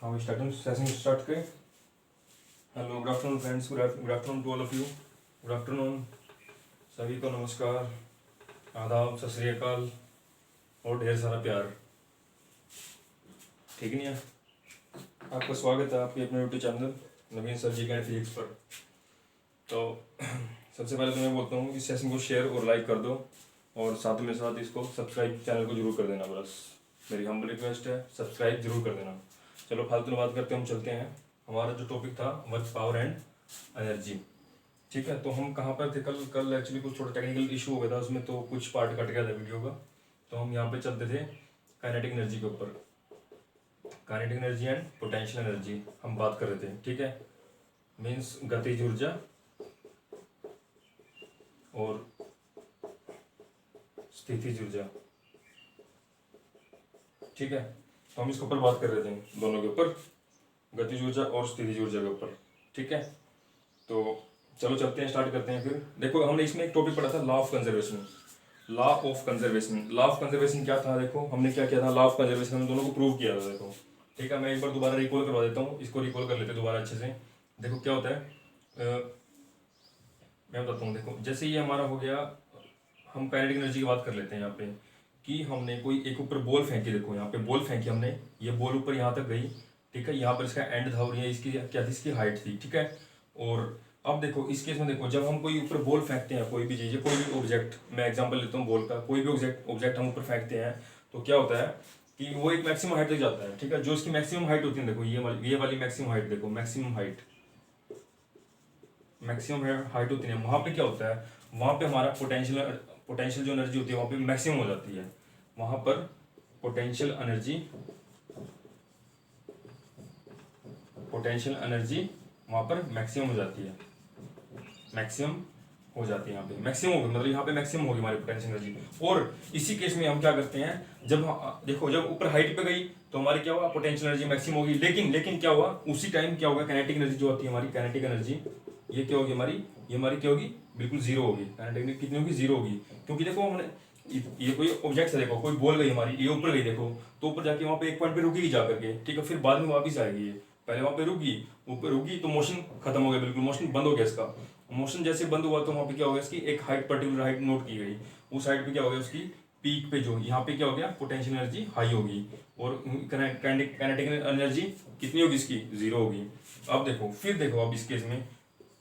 हाँ starting session start करें। Hello, good afternoon friends, good afternoon to all of you. Good afternoon, सभी को नमस्कार, आदाब, सत श्री अकाल और ढेर सारा प्यार। ठीक नहीं है? आपका स्वागत है आपके अपने यूट्यूब चैनल नवीन सर जी के फिजिक्स पर। तो सबसे पहले तो मैं बोलता हूँ इस सेशन को शेयर और लाइक कर दो और साथ में साथ इसको सब्सक्राइब चैनल को जरूर कर देना। बस मेरी हम्बल रिक्वेस्ट है, सब्सक्राइब जरूर कर देना। चलो फालतू में बात करते हम चलते हैं। हमारा जो टॉपिक था वर्क, पावर एंड एनर्जी। ठीक है, तो हम कहाँ पर थे कल एक्चुअली कुछ थोड़ा टेक्निकल इशू हो गया था उसमें, तो कुछ पार्ट कट गया था वीडियो का। तो हम यहाँ पे चलते थे काइनेटिक एनर्जी के ऊपर। Kinetic energy and potential energy हम बात कर रहे थे। ठीक है, मीन्स गतिज ऊर्जा और स्थितिज ऊर्जा। ठीक है, तो हम इसके ऊपर बात कर रहे थे, दोनों के ऊपर, गतिज ऊर्जा और स्थितिज ऊर्जा के ऊपर। ठीक है, तो चलो चलते हैं, स्टार्ट करते हैं। फिर देखो हमने इसमें एक टॉपिक पढ़ा था, law of conservation. Law of conservation, law of conservation क्या था? देखो हमने क्या किया था, लॉ ऑफ कंजर्वेशन हम दोनों को प्रूव किया था। देखो ठीक है, मैं एक बार दोबारा रिकॉल करवा देता हूँ, इसको रिकॉल कर लेते हैं दोबारा अच्छे से। देखो क्या होता है, मैं बताता हूँ। देखो जैसे ये हमारा हो गया, हम काइनेटिक एनर्जी की बात कर लेते हैं यहाँ पे, कि हमने कोई एक ऊपर बॉल फेंकी। देखो यहाँ पे बॉल फेंकी हमने, ये बॉल ऊपर यहाँ तक गई। ठीक है, यहाँ पर इसका एंड था और ये इसकी क्या थी, इसकी हाइट थी। ठीक है, और अब देखो इस केस में देखो, जब हम कोई ऊपर बॉल फेंकते हैं, कोई भी चीज़, कोई भी ऑब्जेक्ट, मैं एग्जांपल लेता हूँ बॉल का, कोई भी ऑब्जेक्ट हम ऊपर फेंकते हैं, तो क्या होता है कि वो एक मैक्सिमम हाइट तक जाता है। ठीक है, जो इसकी मैक्सिमम हाइट होती है, देखो ये वाली मैक्सिमम हाइट, देखो मैक्सिमम हाइट होती है, वहाँ पे क्या होता है, वहाँ पे हमारा पोटेंशियल जो एनर्जी होती है वहाँ पे मैक्सिमम हो जाती है। वहाँ पर पोटेंशियल एनर्जी वहाँ पर मैक्सिमम हो जाती है। यहाँ पे मैक्सिमम होगी, मतलब यहाँ पे मैक्सिमम होगी हमारी पोटेंशियल एनर्जी। और इसी केस में हम क्या करते हैं, जब देखो जब ऊपर हाइट पे गई तो हमारी क्या हुआ, पोटेंशियल एनर्जी मैक्सिमम होगी। लेकिन क्या हुआ, उसी टाइम क्या होगा, काइनेटिक एनर्जी जो होती है हमारी, काइनेटिक एनर्जी ये क्या होगी हमारी, ये हमारी क्या होगी, बिल्कुल जीरो होगी। काइनेटिक एनर्जी कितनी होगी, जीरो होगी। क्योंकि देखो हमने ये कोई ऑब्जेक्ट है, देखो कोई बॉल गई हमारी, ये ऊपर गई, देखो तो ऊपर जाके वहाँ पे एक पॉइंट पे रुकेगी जा करके। ठीक है, फिर बाद में वापस आएगी। ये पहले वहाँ पे रुकी, ऊपर रुकी तो मोशन खत्म हो गया, बिल्कुल मोशन बंद हो गया इसका। मोशन जैसे बंद हुआ तो वहाँ पे क्या हो गया, इसकी एक हाइट, पर्टिकुलर हाइट नोट की गई। उस हाइट पे क्या हो गया, उसकी पीक पे जो यहाँ पे क्या हो गया, पोटेंशियल एनर्जी हाई होगी और काइनेटिक एनर्जी कितनी होगी, इसकी जीरो होगी। अब देखो, फिर देखो अब इस केस में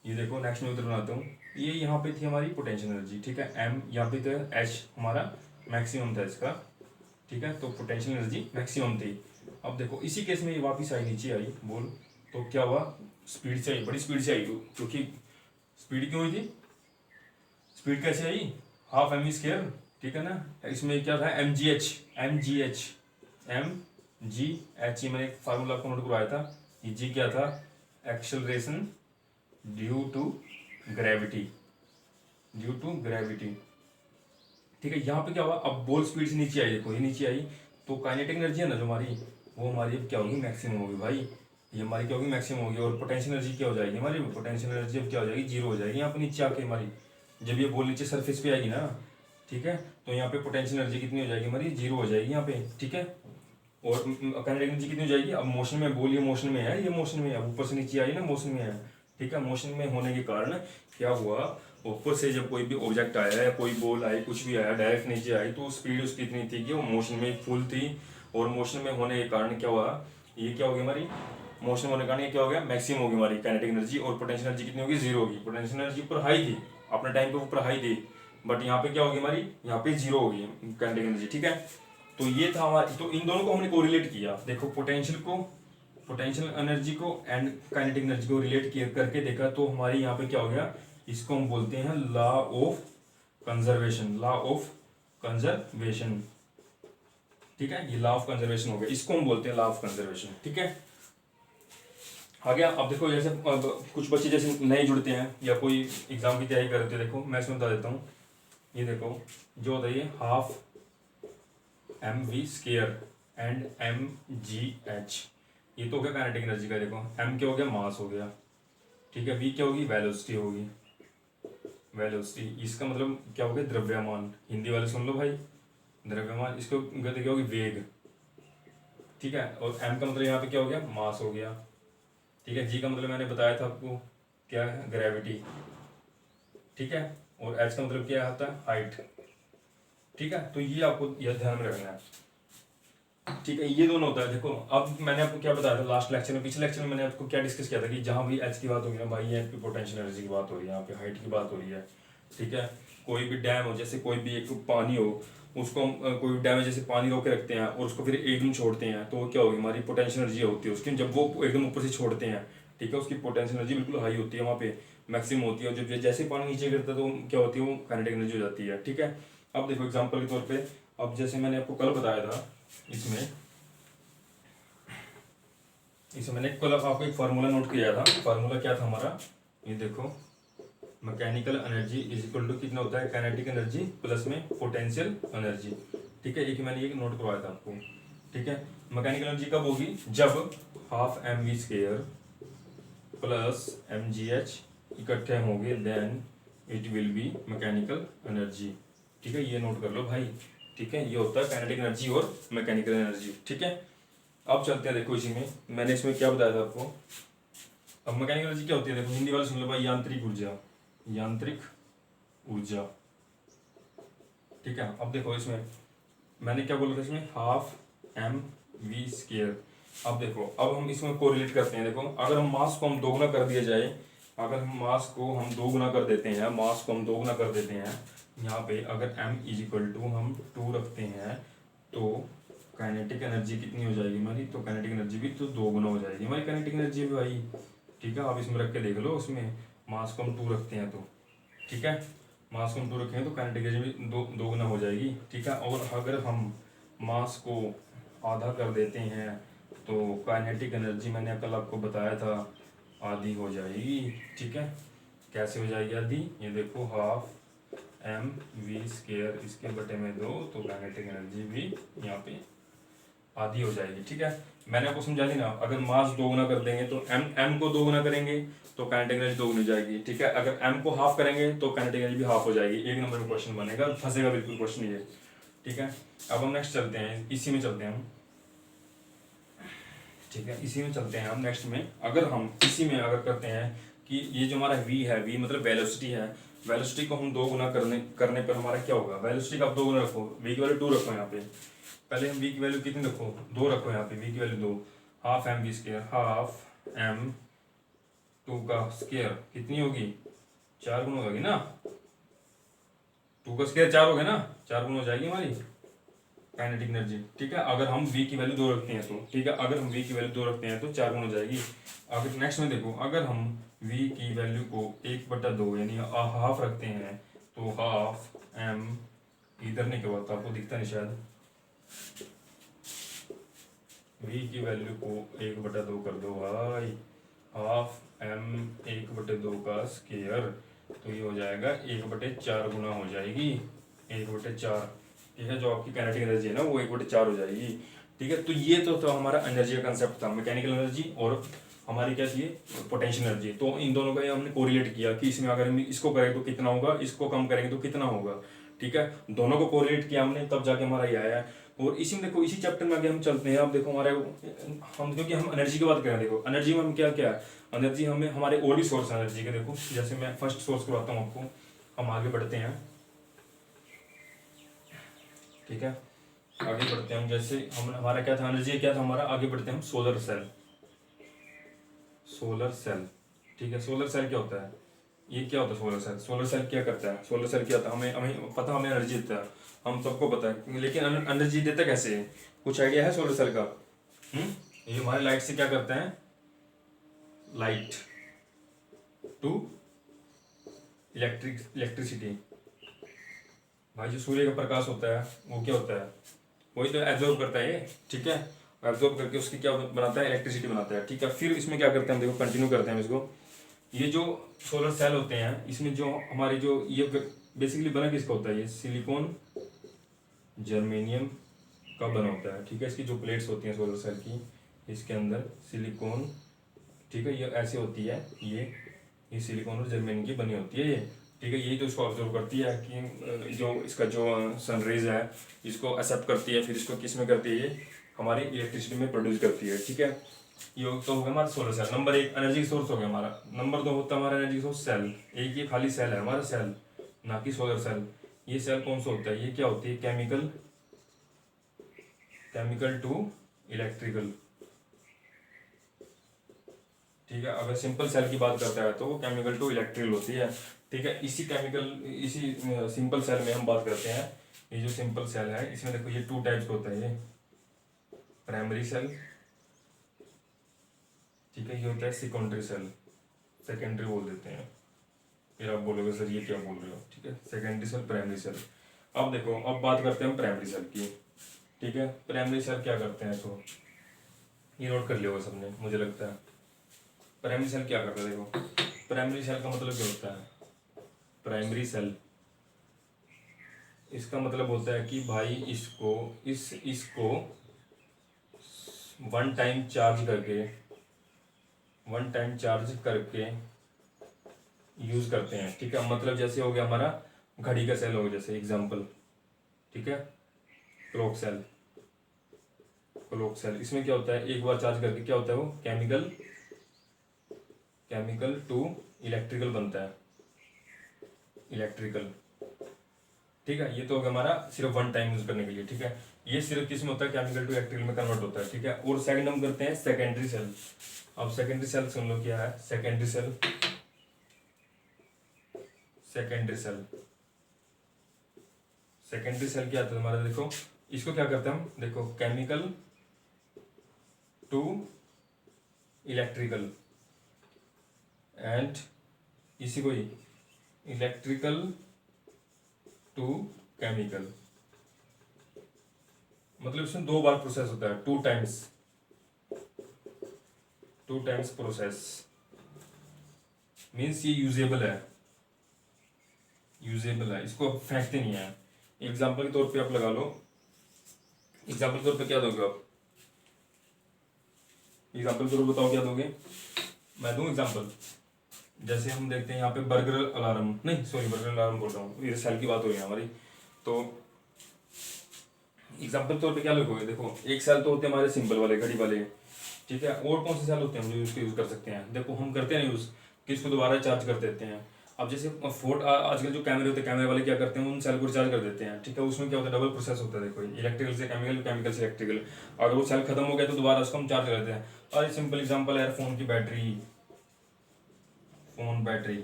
ये देखो, नेक्स्ट में उधर बनाता हूँ, ये यहाँ पे थी हमारी पोटेंशियल एनर्जी। ठीक है, एम यहाँ पे तो एच हमारा मैक्सिमम था इसका। ठीक है, तो पोटेंशियल एनर्जी मैक्सिमम थी। अब देखो इसी केस में ये वापस आई, नीचे आई बोल, तो क्या हुआ, स्पीड से आई, बड़ी स्पीड से आई, क्योंकि स्पीड क्यों हुई थी, स्पीड कैसे आई, हाफ एम स्क्वायर। ठीक है ना, इसमें क्या था, एम जी एच, ये मैंने एक फार्मूला आपको नोट करवाया था। ये जी क्या था, एक्सेलरेशन ड्यू टू ग्रेविटी। ठीक है, यहाँ पे क्या हुआ, अब बॉल स्पीड से नीचे आई, देखो ये नीचे आई, तो काइनेटिक एनर्जी है ना जो हमारी, वो हमारी अब क्या होगी, मैक्सिमम होगी भाई। ये हमारी क्या होगी, मैक्सिमम होगी। और पोटेंशियल एनर्जी क्या हो जाएगी हमारी, पोटेंशियल एनर्जी अब क्या हो जाएगी, जीरो हो जाएगी यहाँ पे नीचे आके हमारी, जब ये बॉल नीचे सरफेस पे आएगी ना। ठीक है, तो यहाँ पे पोटेंशियल एनर्जी कितनी हो जाएगी हमारी, जीरो हो जाएगी यहाँ पे। ठीक है, और काइनेटिक एनर्जी कितनी हो जाएगी, अब मोशन में, बॉल ये मोशन में है, ये मोशन में है, ऊपर से नीचे आई ना, मोशन में है। ठीक है, मोशन में होने के कारण क्या हुआ, ऊपर से जब कोई भी ऑब्जेक्ट आया है, कोई बॉल आई, कुछ भी आया, डायरेक्ट नीचे आई, तो स्पीड उसकी इतनी थी कि वो मोशन में फुल थी। और मोशन में होने के कारण क्या हुआ, ये क्या होगी हमारी, मोशन होने के कारण ये क्या हो गया, मैक्सिमम होगी हमारी काइनेटिक एनर्जी। और पोटेंशियल एनर्जी कितनी होगी, जीरो होगी। पोटेंशियल एनर्जी ऊपर हाई थी, अपने टाइम पे ऊपर हाई थी, बट यहाँ पे क्या होगी हमारी, यहाँ पे जीरो होगी काइनेटिक एनर्जी। ठीक है, तो ये था हमारा, तो इन दोनों को हमने कोरिलेट किया। देखो पोटेंशियल एनर्जी को एंड काइनेटिक एनर्जी को रिलेट किया करके देखा, तो हमारे यहाँ पे क्या हो गया, इसको हम बोलते हैं लॉ ऑफ कंजर्वेशन। ठीक है, ये लॉ ऑफ कंजर्वेशन हो गया, इसको हम बोलते हैं लॉ ऑफ कंजर्वेशन। ठीक है, आ गया। अब देखो जैसे कुछ बच्चे जैसे नए जुड़ते हैं या कोई एग्जाम की तैयारी करते हैं, देखो मैं इसमें बता देता हूँ। ये देखो जो होता है, ये half M V square and M G H, ये तो हो गया काइनेटिक एनर्जी का। देखो एम क्या हो गया, मास हो गया। ठीक है, वी क्या होगी, वेलोसिटी होगी। इसका मतलब क्या हो गया, द्रव्यमान। हिंदी वाले सुन लो भाई, द्रव्यमान। इसको गति क्या होगी, वेग। ठीक है। और m का मतलब यहाँ पे क्या हो गया, मास हो गया। ठीक है। g का मतलब मैंने बताया था आपको क्या है, ग्रेविटी। ठीक है। और h का मतलब क्या होता है, हाइट। ठीक है। तो ये आपको यह ध्यान में रखना है। ठीक है। ये दोनों होता है। देखो अब मैंने आपको क्या बताया था लास्ट लेक्चर में, पिछले लेक्चर में मैंने आपको क्या डिस्कस किया था कि जहां भी एच की बात होगी ना भाई, यहाँ पे पोटेंशियल एनर्जी की बात हो रही है, यहाँ पे हाइट की बात हो रही है। ठीक है। कोई भी डैम हो, जैसे कोई भी एक पानी हो, उसको हम कोई डैम में जैसे पानी रोक के रखते हैं और उसको फिर एकदम छोड़ते हैं, तो क्या होगी, हमारी पोटेंशियल एनर्जी होती है उसकी, जब वो एकदम ऊपर से छोड़ते हैं। ठीक है। उसकी पोटेंशियल एनर्जी बिल्कुल हाई होती है, वहाँ पे मैक्सिमम होती है। और जब जैसे पानी नीचे गिरता है तो क्या होती है, वो काइनेटिक एनर्जी हो जाती है। ठीक है। अब देखो एग्जाम्पल के तौर पर, अब जैसे मैंने आपको कल बताया था, इसमें मैंने कल आपको एक फार्मूला नोट किया था। फार्मूला क्या था हमारा, ये देखो, mechanical energy is equal to कितना होता है, काइनेटिक एनर्जी प्लस में पोटेंशियल एनर्जी। ठीक है। एक मैंने ये नोट करवाया था आपको। ठीक है। मैकेनिकल एनर्जी कब होगी, जब half M V square plus M G H इकट्ठे होंगे, then it will be mechanical energy. ठीक है। ये नोट कर लो भाई। ठीक है। ये होता है काइनेटिक एनर्जी और मैकेनिकल एनर्जी। ठीक है। अब चलते हैं, देखो इसी में मैंने इसमें क्या बताया था आपको। अब मैकेनिकल एनर्जी क्या होती है, देखो हिंदी वाले सुन लो भाई, यांत्रिक ऊर्जा, यांत्रिक ऊर्जा। ठीक है। अब देखो इसमें मैंने क्या बोला था, इसमें हाफ एम वी स्क्वायर। अब देखो, अब हम इसमें कोरिलेट करते हैं। देखो अगर हम मास को हम दोगुना कर दिया जाए, अगर हम मास को हम दोगुना कर देते हैं, मास को हम दोगुना कर देते हैं, यहाँ पे अगर m इज इक्वल टू हम 2 रखते हैं, तो काइनेटिक एनर्जी कितनी हो जाएगी हमारी, तो काइनेटिक एनर्जी भी तो दोगुना हो जाएगी हमारी काइनेटिक एनर्जी भी भाई। ठीक है। आप इसमें रख के देख लो, उसमें मास को हम 2 रखते हैं तो, ठीक है, मास को हम 2 रखते हैं तो काइनेटिक एनर्जी भी दोगुना हो जाएगी। ठीक है। और अगर हम मास को आधा कर देते हैं तो काइनेटिक एनर्जी मैंने कल आपको बताया था आधी हो जाएगी। ठीक है। कैसे हो जाएगी आधी, ये देखो हाफ एम वी स्क्वायर इसके बटे में 2, तो काइनेटिक एनर्जी भी यहाँ पे आधी हो जाएगी। ठीक है। मैंने आपको समझा दी ना, अगर मास दोगुना कर देंगे तो m को दोगुना करेंगे तो काइनेटिक एनर्जी दोगुनी हो जाएगी। ठीक है। अगर m को हाफ करेंगे तो काइनेटिक एनर्जी भी हाफ हो जाएगी। एक नंबर में क्वेश्चन बनेगा, फंसेगा बिल्कुल क्वेश्चन ये। ठीक है। अब हम नेक्स्ट चलते हैं, इसी में चलते हैं हम। ठीक है। इसी में चलते हैं हम नेक्स्ट में। अगर हम इसी में अगर करते हैं कि ये जो हमारा v है, v मतलब वेलोसिटी है, वेलोसिटी को हम 2 गुना करने पर हमारा क्या होगा, वेलोसिटी का आप 2 गुना रखो, v की वैल्यू 2 रखो यहाँ पे। पहले हम v की वैल्यू कितनी रखो, 2 रखो यहाँ पे, v की value 2, half M V square, half M 2 का स्क्वायर कितनी होगी, 4 गुना होगी ना, 2 का स्क्वायर 4 हो गया ना, 4 गुना हो जाएगी हमारी काइनेटिक एनर्जी। ठीक है। अगर हम v की वैल्यू 2 रखते हैं तो, ठीक है, अगर हम v की वैल्यू 2 रखते हैं तो 4 गुना हो जाएगी। अगर नेक्स्ट में देखो, अगर हम v की वैल्यू को 1/2 यानी हाफ रखते हैं तो हाफ m, इधर नहीं करवा तो आपको दिखता नहीं शायद, v की वैल्यू को 1/2 कर दो भाई, हाफ m 1/2 का स्क्वायर, तो ये हो जाएगा 1/4 गुना हो जाएगी, 1/4। ठीक है। जो आपकी काइनेटिक एनर्जी है ना वो 1/4 हो जाएगी। ठीक है। तो ये तो हमारा एनर्जी का कंसेप्ट था, मैकेनिकल एनर्जी और हमारी क्या थी, पोटेंशियल एनर्जी। तो इन दोनों का हमने कोरिलेट किया कि इसमें अगर हम इसको करें तो कितना होगा, इसको कम करेंगे तो कितना होगा। ठीक है। दोनों को कोरिलेट किया हमने, तब जाके हमारा ये आया है। और इसी में देखो, इसी चैप्टर में आगे हम चलते हैं। अब देखो हमारे हम, क्योंकि हम एनर्जी की बात करें, देखो एनर्जी में हम क्या क्या है, एनर्जी हमें हमारे और भी सोर्स है एनर्जी के। देखो जैसे मैं फर्स्ट सोर्स करवाता हूँ आपको, हम आगे बढ़ते हैं। ठीक है। आगे बढ़ते हैं हम, जैसे हम हमारा क्या था, एनर्जी क्या था हमारा, आगे बढ़ते हैं हम, सोलर सेल, सोलर सेल। ठीक है। सोलर सेल क्या होता है, ये क्या होता है सोलर सेल, सोलर सेल क्या करता है, सोलर सेल क्या होता है, हमें हमें पता, हमें एनर्जी देता है, हम सबको पता है, लेकिन एनर्जी देता कैसे है, कुछ आइडिया है सोलर सेल का। ये हमारे लाइट से क्या करते हैं, लाइट टू इलेक्ट्रिसिटी। भाई जो सूर्य का प्रकाश होता है वो क्या होता है, वही तो एब्जॉर्ब करता है ये। ठीक है। एब्जॉर्ब करके उसकी क्या बनाता है, इलेक्ट्रिसिटी बनाता है। ठीक है। फिर इसमें क्या करते हैं हम, देखो कंटिन्यू करते हैं इसको। ये जो सोलर सेल होते हैं, इसमें जो हमारे जो ये बेसिकली बना किसका होता है, ये सिलिकॉन जर्मेनियम का बना होता है। ठीक है। इसकी जो प्लेट्स होती हैं सोलर सेल की, इसके अंदर सिलिकॉन, ठीक है, ये ऐसे होती है, ये सिलिकॉन और जर्मेनियम की बनी होती है ये। ठीक है। यही तो इसको ऑब्जर्व करती है कि जो इसका जो सनरेज है इसको एक्सेप्ट करती है, फिर इसको किस में करती है, ये हमारी इलेक्ट्रिसिटी में प्रोड्यूस करती है, ठीक है। ये तो हो गया हमारा solar cell, number 1 energy source हो गया हमारा। नंबर 2 होता है हमारा एनर्जी सोर्स सेल। एक ये खाली सेल है हमारा, सेल, ना कि सोलर सेल। ये सेल कौन सा होता है, ये क्या होती है, केमिकल, केमिकल टू इलेक्ट्रिकल, ठीक है। अगर सिंपल सेल की बात करता है तो वो केमिकल टू इलेक्ट्रिकल होती है, ठीक है। इसी केमिकल, इसी सिंपल सेल में हम बात करते हैं। ये जो सिंपल सेल है इसमें देखो ये 2 टाइप्स का होता है, ये प्राइमरी सेल, ठीक है, ये होता है सेकेंडरी सेल, सेकेंडरी बोल देते हैं। फिर आप बोलोगे सर ये क्या बोल रहे हो, ठीक है, सेकेंडरी सेल, प्राइमरी सेल। अब देखो, अब बात करते हैं हम प्राइमरी सेल की, ठीक है। प्राइमरी सेल क्या करते हैं, तो ये नोट कर लिया होगा सबने मुझे लगता है। प्राइमरी सेल क्या करता है, देखो प्राइमरी सेल का मतलब क्या होता है, प्राइमरी सेल, इसका मतलब होता है कि भाई इसको इसको वन टाइम चार्ज करके, वन टाइम चार्ज करके यूज करते हैं, ठीक है। मतलब जैसे हो गया हमारा घड़ी का सेल हो गया, जैसे एग्जांपल, ठीक है, क्लॉक सेल, क्लॉक सेल, इसमें क्या होता है, एक बार चार्ज करके क्या होता है, वो केमिकल, केमिकल टू इलेक्ट्रिकल बनता है, इलेक्ट्रिकल, ठीक है। ये तो हो गया हमारा सिर्फ वन टाइम यूज करने के लिए, ठीक है। ये सिर्फ किस में होता है, केमिकल टू इलेक्ट्रिकल में कन्वर्ट होता है, ठीक है। और सेकंड हम करते हैं सेकेंडरी सेल। अब सेकेंडरी सेल सुन लो क्या है, secondary cell, secondary cell, secondary cell क्या आता है हमारा, देखो इसको क्या करते हैं हम, देखो केमिकल टू इलेक्ट्रिकल एंड इसी को ही इलेक्ट्रिकल टू केमिकल, मतलब इसमें 2 बार प्रोसेस होता है, 2 टाइम्स, 2 टाइम्स प्रोसेस, मीन्स ये यूजेबल है, यूजेबल है, इसको आप फेंकते नहीं है। एग्जाम्पल के तौर पे आप लगा लो, एग्जाम्पल के तौर पे क्या दोगे आप, एग्जाम्पल के तौर पे बताओ क्या दोगे, मैं दूं एग्जाम्पल। जैसे हम देखते हैं यहाँ पे बर्गर अलार्म, नहीं सॉरी बर्गर अलार्म बोल रहा हूँ, ये सेल की बात हो रही है हमारी। तो एग्जाम्पल तौर पे क्या लोगे, देखो एक सेल तो होते हैं हमारे सिंपल वाले, घड़ी वाले, ठीक है। और कौन से सेल होते हैं हम जो इसको यूज कर सकते हैं, देखो हम करते हैं यूज कि इसको दोबारा चार्ज कर देते हैं। अब जैसे फोट आजकल जो कैमरे होते हैं, कैमरे वाले क्या करते हैं, उन सेल को रिचार्ज कर देते हैं, ठीक है। उसमें क्या होता है, डबल प्रोसेस होता है, देखो इलेक्ट्रिकल से केमिकल, केमिकल से इलेक्ट्रिकल। अगर वो सेल खत्म हो गया तो दोबारा उसको हम चार्ज कर देते हैं। और सिंपल एग्जाम्पल है फोन की बैटरी, फोन बैटरी,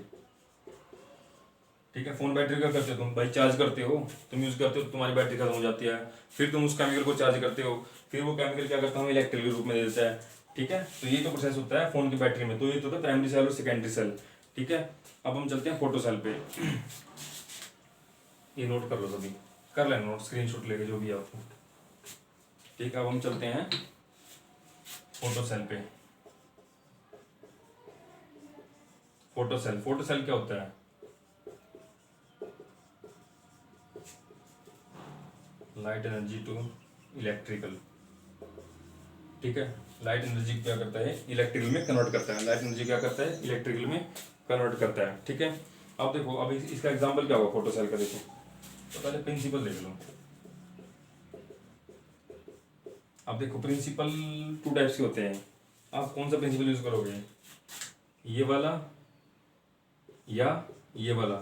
ठीक है। फोन बैटरी क्या करते हो तुम भाई, चार्ज करते हो, तुम यूज करते हो तो तुम्हारी बैटरी खत्म हो जाती है, फिर तुम उस केमिकल को चार्ज करते हो, फिर वो केमिकल क्या करता है, इलेक्ट्रिकल रूप में दे देता है, ठीक है। तो ये तो प्रोसेस होता है फोन की बैटरी में। तो ये तो होता है प्राइमरी सेल और सेकेंडरी सेल, ठीक है। अब हम चलते हैं फोटो सेल पे। ये नोट कर लो सभी, कर लेना नोट, स्क्रीनशॉट लेके जो भी आपको, ठीक है। अब हम चलते हैं फोटो सेल पे। फोटो सेल, फोटो सेल क्या होता है, लाइट एनर्जी टू इलेक्ट्रिकल, ठीक है। लाइट एनर्जी क्या करता है, इलेक्ट्रिकल में कन्वर्ट करता है, लाइट एनर्जी क्या करता है, इलेक्ट्रिकल में कन्वर्ट करता है, ठीक है। अब देखो, अब इसका एग्जांपल क्या होगा फोटो सेल का, देखो तो पहले प्रिंसिपल देख लो। अब देखो प्रिंसिपल 2 टाइप्स के होते हैं, आप कौन सा प्रिंसिपल यूज करोगे, ये वाला या ये वाला,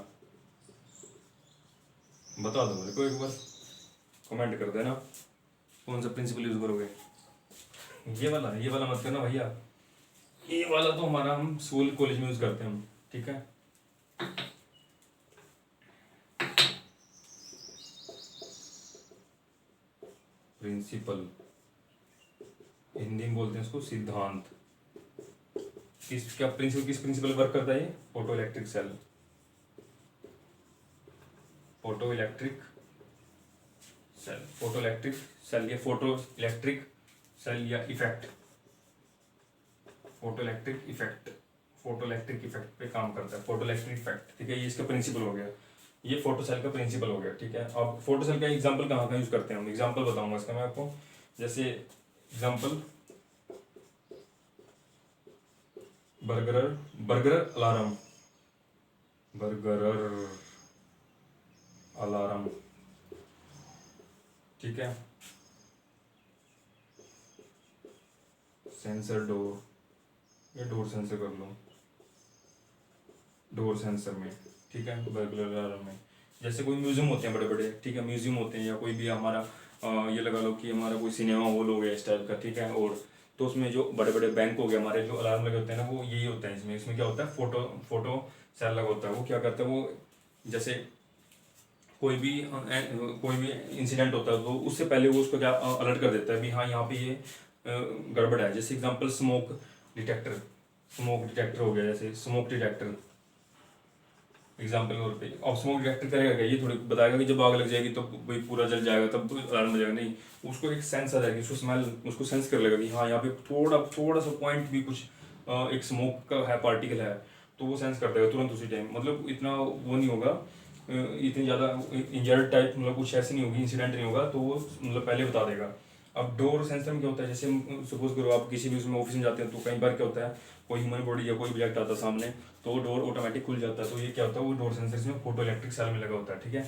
बता दो मेरे को एक बार, कमेंट कर देना कौन सा प्रिंसिपल यूज करोगे। ये वाला मत करना भैया, ये वाला तो हमारा हम स्कूल कॉलेज में यूज करते हैं हम, ठीक है। प्रिंसिपल, हिंदी में बोलते हैं इसको सिद्धांत। किस क्या प्रिंसिपल, किस प्रिंसिपल वर्क करता है ये, photo electric cell, photo electric cell, photo electric cell या फोटो इलेक्ट्रिक सेल या effect, photo electric effect, photo electric effect पे काम करता है, फोटो इलेक्ट्रिक इफेक्ट, ठीक है। ये इसका प्रिंसिपल हो गया, ये फोटो सेल का प्रिंसिपल हो गया, ठीक है। अब फोटो सेल का एग्जांपल कहाँ कहाँ यूज करते हैं हम, एग्जांपल बताऊंगा इसका मैं आपको। जैसे example burger, burger alarm, burger alarm, ठीक है। सेंसर डोर, या डोर सेंसर कर लो, डोर सेंसर में, ठीक है, बर्गलर अलार्म में। जैसे कोई म्यूजियम होते हैं बड़े बड़े, ठीक है, म्यूजियम होते हैं, या कोई भी हमारा ये लगा लो कि हमारा कोई सिनेमा हॉल हो गया इस टाइप का, ठीक है, और तो उसमें जो बड़े बड़े बैंक हो गए हमारे, जो अलार्म लगे होते हैं ना, वो यही होता है इसमें। इसमें क्या होता है, फोटो फोटो सेल लगा होता है। वो क्या करता है, वो जैसे कोई भी इंसिडेंट होता है तो उससे पहले वो उसको क्या अलर्ट कर देता है भी हाँ यहाँ पे ये गड़बड़ है। जैसे example smoke detector, smoke detector हो गया, जैसे स्मोक डिटेक्टर एग्जांपल के तौर पे। अब स्मोक डिटेक्टर करेगा क्या, ये थोड़ी बताएगा कि जब आग लग जाएगी तो भाई पूरा जल जाएगा तब अलार्म हो जाएगा, नहीं, उसको एक सेंस आ जाएगी, उसको स्मेल, उसको सेंस कर लेगा कि हाँ यहाँ पे थोड़ा थोड़ा सा पॉइंट भी कुछ एक स्मोक का है, पार्टिकल है, तो वो सेंस कर देगा तुरंत उसी टाइम। मतलब इतना वो नहीं होगा, इतनी ज़्यादा इंजर्ड टाइप, मतलब कुछ ऐसी नहीं होगी, इंसिडेंट नहीं होगा, तो वो मतलब पहले बता देगा। अब डोर सेंसर में क्या होता है, जैसे सपोज करो आप किसी भी उसमें ऑफिस में जाते हैं तो कई बार क्या होता है, कोई ह्यूमन बॉडी या कोई ऑब्जेक्ट आता है सामने, तो वो डोर ऑटोमेटिक खुल जाता है। तो ये क्या होता है, वो डोर सेंसर में फोटो इलेक्ट्रिक सेल में लगा होता है, ठीक है।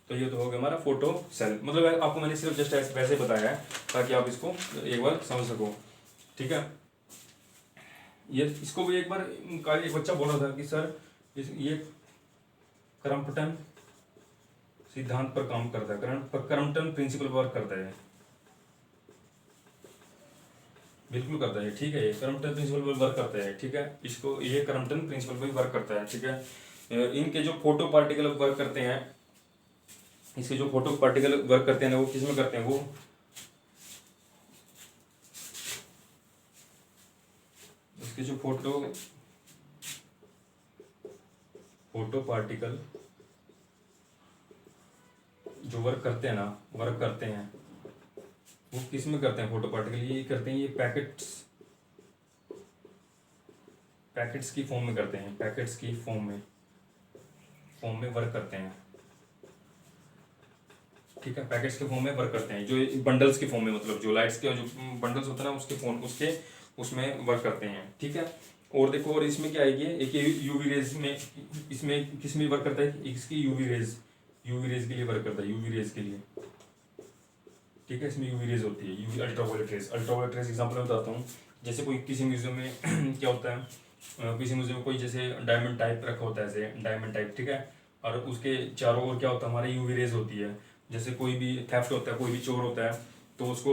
तो ये तो हो गया हमारा फोटो सेल। मतलब आपको मैंने सिर्फ जस्ट वैसे बताया है ताकि आप इसको एक बार समझ सको, ठीक है। ये इसको भी एक बार एक बच्चा बोल रहा था कि सर ये क्रम्पटन सिद्धांत पर काम करता है, क्रम्पटन प्रिंसिपल वर्क करता है, बिल्कुल करता है, ठीक है, ये क्रम्पटन प्रिंसिपल पर वर्क करता है, ठीक है। इसको ये क्रम्पटन प्रिंसिपल पर वर्क करता है, ठीक है। इनके जो फोटो पार्टिकल वर्क करते हैं, इसके जो फोटो पार्टिकल वर्क करते हैं ना, वो किस में करते हैं, वो इसके जो फोटो पार्टिकल जो वर्क करते हैं ना, वर्क करते हैं वो किस में करते हैं, फोटो पार्टिकल ये करते हैं, ये पैकेट्स की फॉर्म में करते हैं, पैकेट्स की फॉर्म में वर्क करते हैं, ठीक है। पैकेट्स के फॉर्म में वर्क करते हैं, जो बंडल्स के फॉर्म में, मतलब जो लाइट्स के जो बंडल्स होते हैं ना उसके उसमें वर्क करते हैं, ठीक है। और देखो, और इसमें क्या आएगी, एक यूवी रेज में, इसमें किस में वर्क करता है, इसकी यूवी रेज के लिए वर्क करता है, यूवी रेज के लिए, ठीक है। इसमें यूवी रेज होती है, यूवी अल्ट्रावायलेट रेज एग्जांपल में बताता हूँ। जैसे कोई किसी म्यूजियम में क्या होता है, किसी म्यूजियम में कोई जैसे डायमंड टाइप रखा होता है, ऐसे डायमंड टाइप, ठीक है, और उसके चारों ओर क्या होता है, हमारी यूवी रेज होती है। जैसे कोई भी थेफ्ट होता है, कोई भी चोर होता है, तो उसको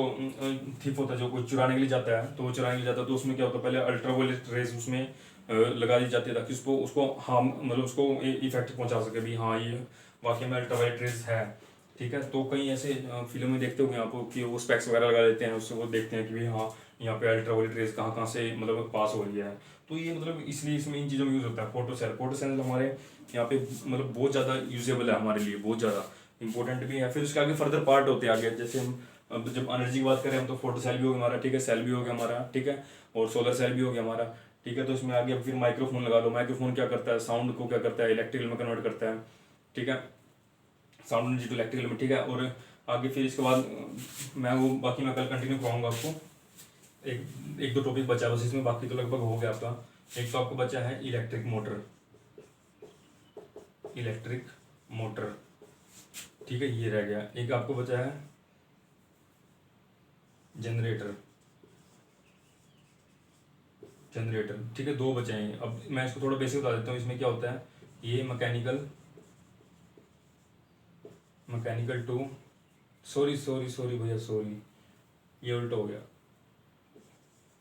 थीफ होता है जो कोई चुराने के लिए जाता है, तो वो चुराने के लिए जाता है तो उसमें क्या होता है, पहले अल्ट्रावायलेट रेज उसमें लगा दी जाती है ताकि उसको हार्म, मतलब उसको इफेक्ट पहुंचा सके भी हाँ ये वाकई में अल्ट्रावायलेट रेज है, ठीक है। तो कई ऐसे फिल्म में देखते होंगे आप कि वो स्पेक्स वगैरह लगा देते हैं, उससे वो देखते हैं कि भाई हाँ यहाँ पे अल्ट्रावायलेट रेज कहाँ कहाँ से मतलब पास हो रही है। तो ये मतलब इसलिए इसमें इन चीज़ों में यूज़ होता है फोटो सेल हमारे यहाँ पे मतलब बहुत ज़्यादा यूजेबल है हमारे लिए, बहुत ज़्यादा इंपॉर्टेंट भी है। फिर उसके आगे फर्दर पार्ट होते हैं आगे, जैसे हम अब जब एनर्जी की बात करें हम तो फोटो सेल भी हो गया हमारा, ठीक है, सेल भी हो गया हमारा, ठीक है, और सोलर सेल भी हो गया हमारा, ठीक है। तो इसमें आगे अब फिर माइक्रोफोन लगा लो, माइक्रोफोन क्या करता है, साउंड को क्या करता है, इलेक्ट्रिकल में कन्वर्ट करता है, ठीक है, साउंड एनर्जी टू इलेक्ट्रिकल में, ठीक है। और आगे फिर इसके बाद मैं कल कंटिन्यू कराऊंगा आपको। एक दो टॉपिक बचा बस इसमें, बाकी तो लगभग हो गया आपका। एक तो आपको बचा है इलेक्ट्रिक मोटर, ठीक है, ये रह गया। एक आपको बचा है जनरेटर, ठीक है, दो बचे हैं। अब मैं इसको थोड़ा बेसिक बता देता हूँ, इसमें क्या होता है, ये मैकेनिकल टू सॉरी भैया, सॉरी ये उल्टा हो गया,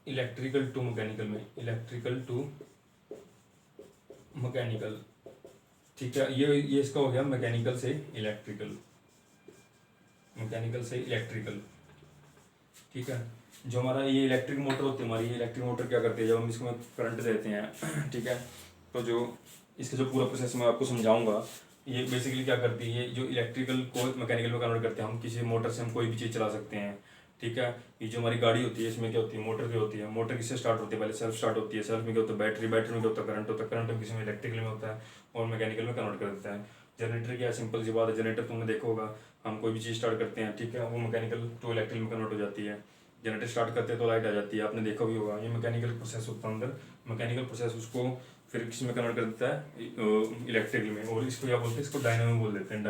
इलेक्ट्रिकल टू मैकेनिकल, ठीक है। ये इसका हो गया मैकेनिकल से इलेक्ट्रिकल, ठीक है। जो हमारा ये इलेक्ट्रिक मोटर होती है हमारी, ये इलेक्ट्रिक मोटर क्या करती है, जब हम इसको करंट देते हैं ठीक है, तो जो इसका जो पूरा प्रोसेस मैं आपको समझाऊंगा, ये बेसिकली क्या करती है, जो इलेक्ट्रिकल को मैकेनिकल में कन्वर्ट करते हैं। हम किसी मोटर से हम कोई भी चीज़ चला सकते हैं, ठीक है। ये जो हमारी गाड़ी होती है इसमें क्या होती है, मोटर भी होती है। मोटर किससे स्टार्ट होती है, पहले सेल्फ स्टार्ट होती है। सेल्फ में क्या होता है, बैटरी में क्या होता है, करंट में किसी में इलेक्ट्रिकल में होता है और मैकेनिकल में कन्वर्ट कर देता है। जनरेटर क्या सिंपल सी बात है, जनरेटर तुमने देखा होगा, हम कोई भी चीज़ स्टार्ट करते हैं, ठीक है, वो मैकेनिकल टू इलेक्ट्रिकल में कन्वर्ट हो जाती है। जनरेटर स्टार्ट करते हैं तो लाइट आ जाती है, आपने देखा भी होगा। ये मैकेनिकल प्रोसेस होता है अंदर, मैकेनिकल प्रोसेस उसको फिर किस में कन्वर्ट कर देता है, इलेक्ट्रिकल में। और इसको क्या बोलते हैं, इसको डायनामो बोल देते हैं,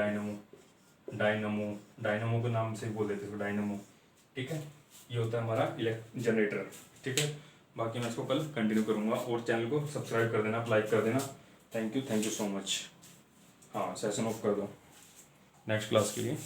डायनामो के नाम से बोल देते हैं इसको, डायनामो, ठीक है। ये होता है हमारा जनरेटर, ठीक है, बाकी मैं इसको कल कंटिन्यू करूँगा। और चैनल को सब्सक्राइब कर देना, लाइक कर देना। Thank you so much. हाँ, सेशन ऑफ कर दो नेक्स्ट क्लास के लिए।